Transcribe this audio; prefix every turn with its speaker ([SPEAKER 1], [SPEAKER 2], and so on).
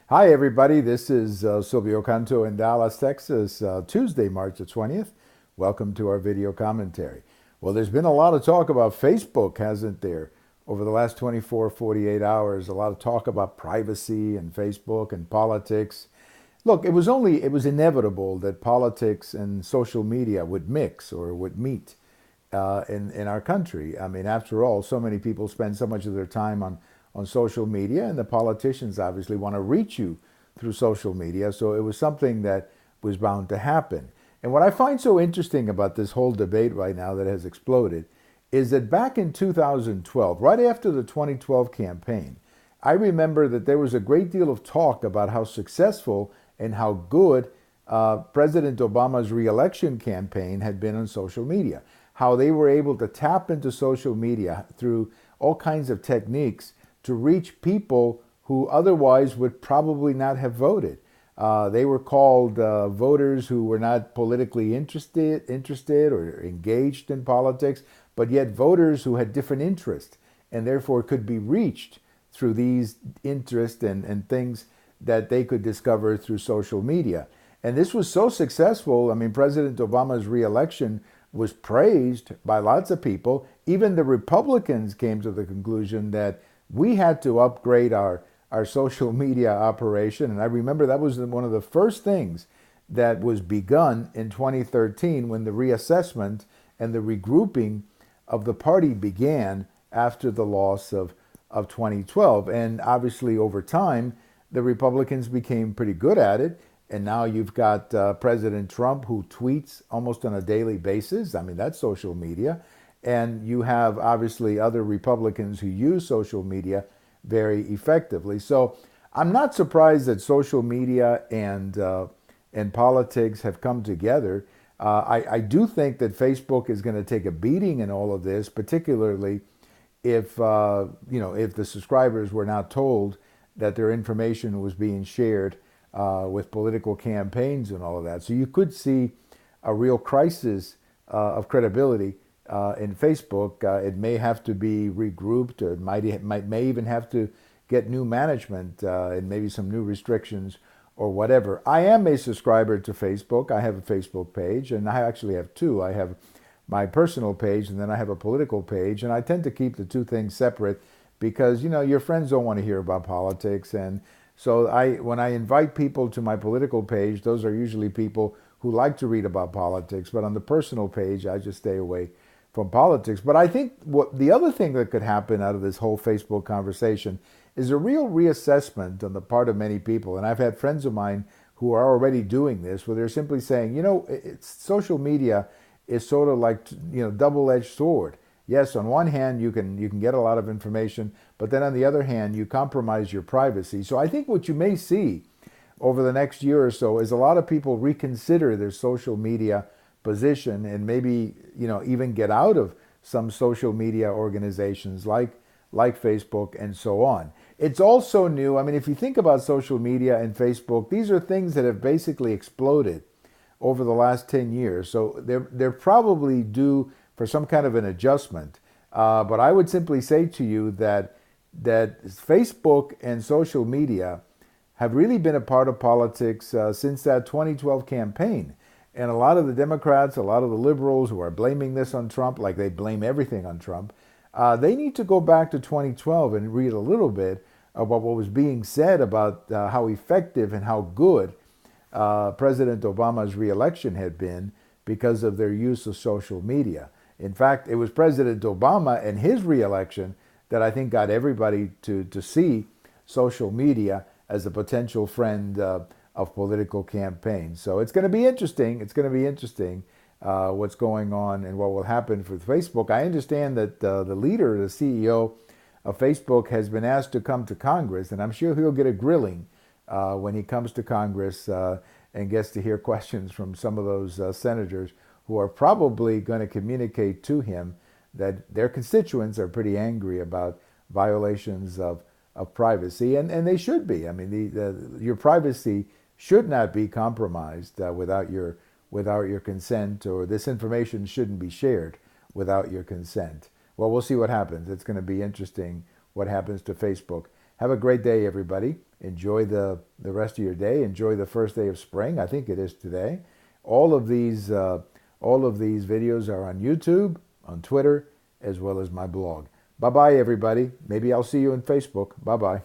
[SPEAKER 1] Hi, everybody. This is Silvio Canto in Dallas, Texas, Tuesday, March the 20th. Welcome to our video commentary. Well, there's been a lot of talk about Facebook, hasn't there, over the last 24, 48 hours. A lot of talk about privacy and Facebook and politics. Look, it was inevitable that politics and social media would mix or would meet in our country. I mean, after all, so many people spend so much of their time on social media, and the politicians obviously want to reach you through social media. So it was something that was bound to happen. And what I find so interesting about this whole debate right now that has exploded is that back in 2012, right after the 2012 campaign, I remember that there was a great deal of talk about how successful and how good President Obama's reelection campaign had been on social media, how they were able to tap into social media through all kinds of techniques to reach people who otherwise would probably not have voted. They were called voters who were not politically interested or engaged in politics, but yet voters who had different interests and therefore could be reached through these interests and things that they could discover through social media. And this was so successful. I mean, President Obama's reelection was praised by lots of people. Even the Republicans came to the conclusion that we had to upgrade our social media operation. And I remember that was one of the first things that was begun in 2013 when the reassessment and the regrouping of the party began after the loss of 2012. And obviously, over time, the Republicans became pretty good at it. And now you've got President Trump, who tweets almost on a daily basis. I mean, that's social media. And you have obviously other Republicans who use social media very effectively. So I'm not surprised that social media and politics have come together. I do think that Facebook is going to take a beating in all of this, particularly if if the subscribers were not told that their information was being shared with political campaigns and all of that. So you could see a real crisis of credibility in Facebook. It may have to be regrouped, or it may even have to get new management and maybe some new restrictions or whatever. I am a subscriber to Facebook. I have a Facebook page, and I actually have two. I have my personal page, and then I have a political page, and I tend to keep the two things separate because your friends don't want to hear about politics. And so when I invite people to my political page, those are usually people who like to read about politics. But on the personal page, I just stay away from politics. But I think what the other thing that could happen out of this whole Facebook conversation is a real reassessment on the part of many people. And I've had friends of mine who are already doing this, where they're simply saying, social media is sort of like double-edged sword. Yes, on one hand, you can get a lot of information, but then on the other hand, you compromise your privacy. So I think what you may see over the next year or so is a lot of people reconsider their social media position and maybe even get out of some social media organizations like Facebook and so on. It's also new. I mean, if you think about social media and Facebook, these are things that have basically exploded over the last 10 years. So they're probably due for some kind of an adjustment. But I would simply say to you that Facebook and social media have really been a part of politics since that 2012 campaign. And a lot of the Democrats, a lot of the liberals who are blaming this on Trump, like they blame everything on Trump, they need to go back to 2012 and read a little bit about what was being said about how effective and how good President Obama's reelection had been because of their use of social media. In fact, it was President Obama and his reelection that I think got everybody to see social media as a potential friend of political campaigns. So it's going to be interesting. It's going to be interesting what's going on and what will happen with Facebook. I understand that the leader, the CEO of Facebook, has been asked to come to Congress, and I'm sure he'll get a grilling when he comes to Congress and gets to hear questions from some of those senators who are probably going to communicate to him that their constituents are pretty angry about violations of privacy, and they should be. I mean, your privacy should not be compromised without your consent, or this information shouldn't be shared without your consent. Well, we'll see what happens. It's going to be interesting what happens to Facebook. Have a great day, everybody. Enjoy the rest of your day. Enjoy the first day of spring. I think it is today. All of these videos are on YouTube, on Twitter, as well as my blog. Bye-bye, everybody. Maybe I'll see you on Facebook. Bye-bye.